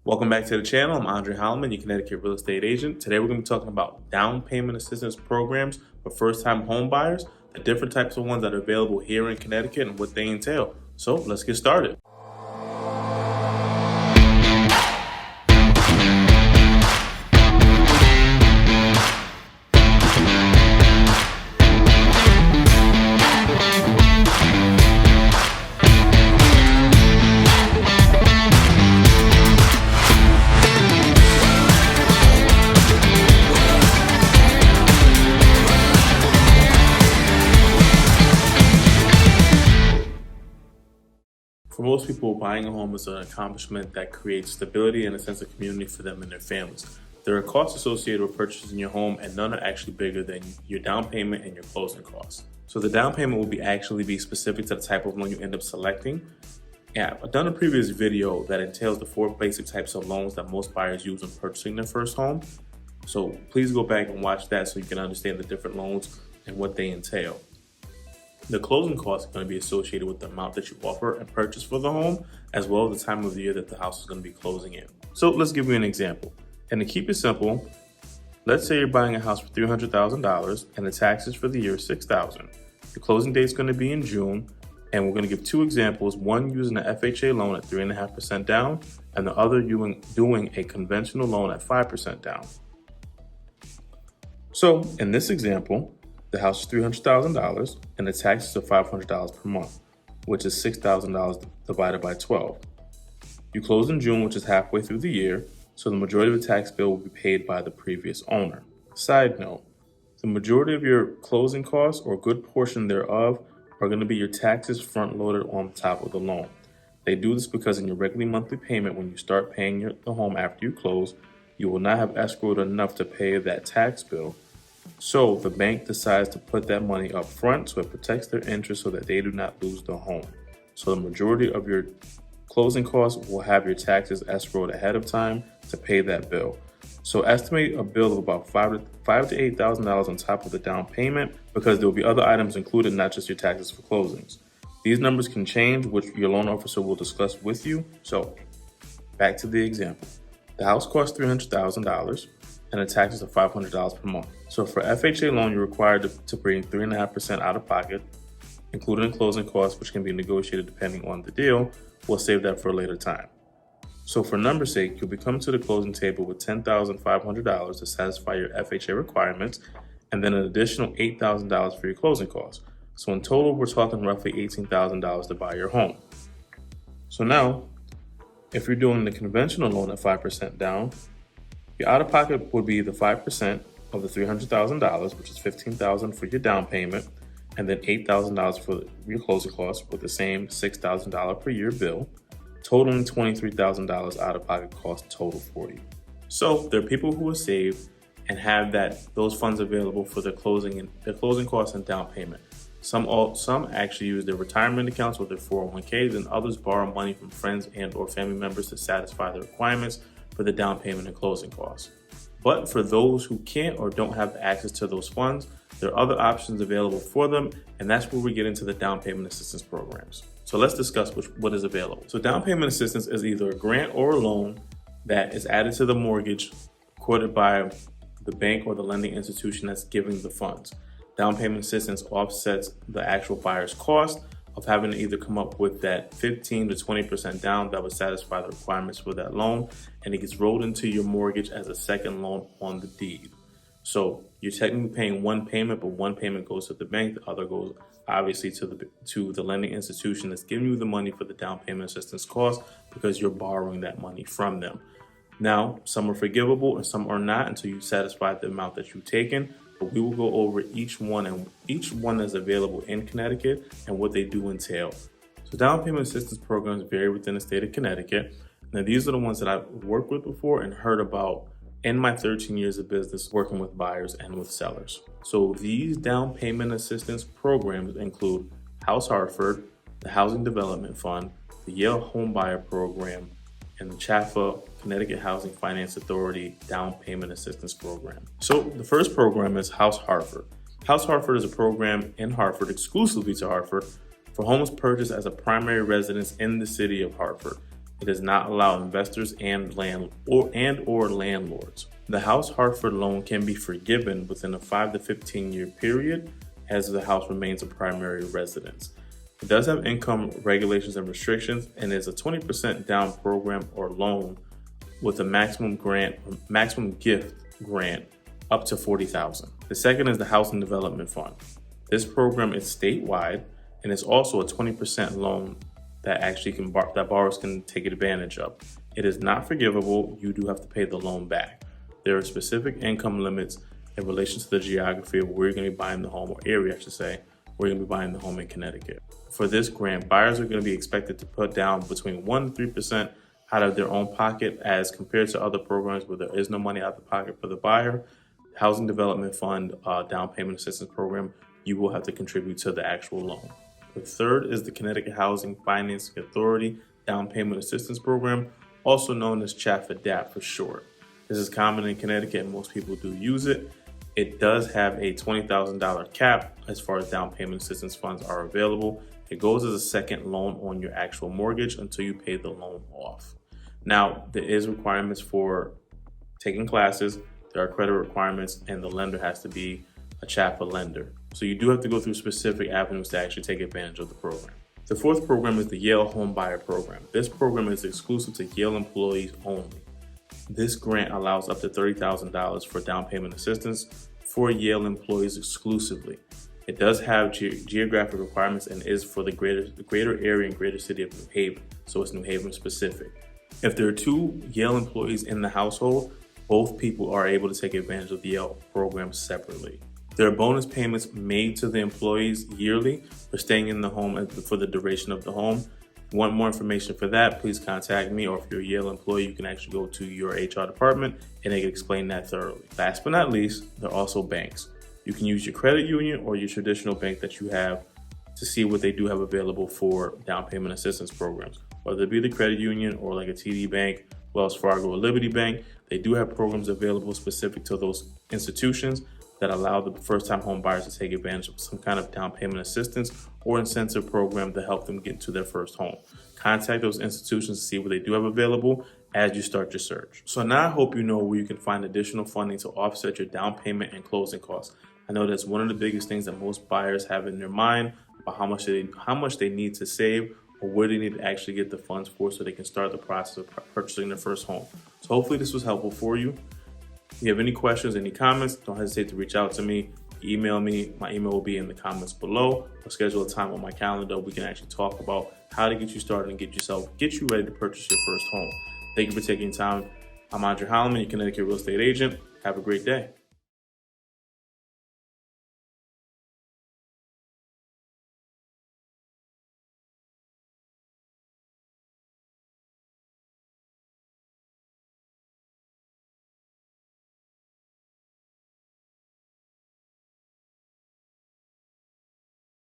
Welcome back to the channel. I'm Andre Holloman, your Connecticut real estate agent. Today we're going to be talking about down payment assistance programs for first-time home buyers, the different types of ones that are available here in Connecticut and what they entail. So let's get started. For most people, buying a home is an accomplishment that creates stability and a sense of community for them and their families. There are costs associated with purchasing your home, and none are actually bigger than your down payment and your closing costs. So the down payment will be specific to the type of loan you end up selecting. Yeah, I've done a previous video that entails the 4 basic types of loans that most buyers use when purchasing their first home. So please go back and watch that so you can understand the different loans and what they entail. The closing costs are going to be associated with the amount that you offer and purchase for the home, as well as the time of the year that the house is going to be closing in. So let's give you an example. And to keep it simple, let's say you're buying a house for $300,000 and the taxes for the year is $6,000. The closing date is going to be in June, and we're going to give 2 examples, one using an FHA loan at 3.5% down, and the other doing a conventional loan at 5% down. So in this example, the house is $300,000 and the taxes are $500 per month, which is $6,000 divided by 12. You close in June, which is halfway through the year, so the majority of the tax bill will be paid by the previous owner. Side note, the majority of your closing costs, or a good portion thereof, are going to be your taxes front-loaded on top of the loan. They do this because in your regular monthly payment, when you start paying the home after you close, you will not have escrowed enough to pay that tax bill. So the bank decides to put that money up front so it protects their interest so that they do not lose the home. So the majority of your closing costs will have your taxes escrowed ahead of time to pay that bill. So estimate a bill of about $5,000 to $8,000 on top of the down payment, because there will be other items included, not just your taxes for closings. These numbers can change, which your loan officer will discuss with you. So back to the example. The house costs $300,000 and the taxes are $500 per month. So for FHA loan, you're required to bring 3.5% out of pocket, including closing costs, which can be negotiated depending on the deal. We'll save that for a later time. So for number's sake, you'll be coming to the closing table with $10,500 to satisfy your FHA requirements, and then an additional $8,000 for your closing costs. So in total, we're talking roughly $18,000 to buy your home. So now, if you're doing the conventional loan at 5% down, your out-of-pocket would be the 5% of the $300,000, which is $15,000 for your down payment, and then $8,000 for your closing costs with the same $6,000 per year bill, totaling $23,000 out-of-pocket cost total for you. So there are people who will save and have those funds available for their closing costs and down payment. Some actually use their retirement accounts with their 401ks, and others borrow money from friends and or family members to satisfy the requirements for the down payment and closing costs. But for those who can't or don't have access to those funds, there are other options available for them, and that's where we get into the down payment assistance programs. So let's discuss what is available. So down payment assistance is either a grant or a loan that is added to the mortgage quoted by the bank or the lending institution that's giving the funds. Down payment assistance offsets the actual buyer's cost of having to either come up with that 15 to 20% down that would satisfy the requirements for that loan, and it gets rolled into your mortgage as a second loan on the deed. So you're technically paying one payment, but one payment goes to the bank, the other goes obviously to the lending institution that's giving you the money for the down payment assistance cost, because you're borrowing that money from them. Now, some are forgivable and some are not until you satisfy the amount that you've taken. But we will go over each one that's available in Connecticut and what they do entail. So down payment assistance programs vary within the state of Connecticut. Now, these are the ones that I've worked with before and heard about in my 13 years of business working with buyers and with sellers. So these down payment assistance programs include House Hartford, the Housing Development Fund, the Yale Homebuyer Program, and the CHFA, Connecticut Housing Finance Authority Down Payment Assistance Program. So the first program is House Hartford. House Hartford is a program in Hartford, exclusively to Hartford, for homes purchased as a primary residence in the city of Hartford. It does not allow investors and or landlords. The House Hartford loan can be forgiven within a 5 to 15-year period as the house remains a primary residence. It does have income regulations and restrictions and is a 20% down program or loan with a maximum gift grant up to $40,000. The second is the Housing Development Fund. This program is statewide and is also a 20% loan that that borrowers can take advantage of. It is not forgivable. You do have to pay the loan back. There are specific income limits in relation to the geography of where you're going to be buying the home, or area, I should say, where you're going to be buying the home in Connecticut. For this grant, buyers are going to be expected to put down between 1% and 3% out of their own pocket, as compared to other programs where there is no money out of the pocket for the buyer. Housing Development Fund down payment assistance program, you will have to contribute to the actual loan. The third is the Connecticut Housing Financing Authority Down Payment Assistance Program, also known as CHFA for short. This is common in Connecticut and most people do use it. It does have a $20,000 cap as far as down payment assistance funds are available. It goes as a second loan on your actual mortgage until you pay the loan off. Now, there is requirements for taking classes, there are credit requirements, and the lender has to be a CHFA lender. So you do have to go through specific avenues to actually take advantage of the program. The fourth program is the Yale Homebuyer Program. This program is exclusive to Yale employees only. This grant allows up to $30,000 for down payment assistance for Yale employees exclusively. It does have geographic requirements and is for the greater area and greater city of New Haven, so it's New Haven specific. If there are 2 Yale employees in the household, both people are able to take advantage of the Yale program separately. There are bonus payments made to the employees yearly for staying in the home for the duration of the home. If you want more information for that, please contact me, or if you're a Yale employee, you can actually go to your HR department and they can explain that thoroughly. Last but not least, there are also banks. You can use your credit union or your traditional bank that you have to see what they do have available for down payment assistance programs. Whether it be the credit union or like a TD Bank, Wells Fargo, or Liberty Bank, they do have programs available specific to those institutions that allow the first-time home buyers to take advantage of some kind of down payment assistance or incentive program to help them get into their first home. Contact those institutions to see what they do have available as you start your search. So now I hope you know where you can find additional funding to offset your down payment and closing costs. I know that's one of the biggest things that most buyers have in their mind about how much they need to save, or where they need to actually get the funds for so they can start the process of purchasing their first home. So hopefully this was helpful for you. If you have any questions, any comments, don't hesitate to reach out to me. Email me. My email will be in the comments below, or schedule a time on my calendar. We can actually talk about how to get you started and get you ready to purchase your first home. Thank you for taking time. I'm Andre Holloman, your Connecticut real estate agent. Have a great day.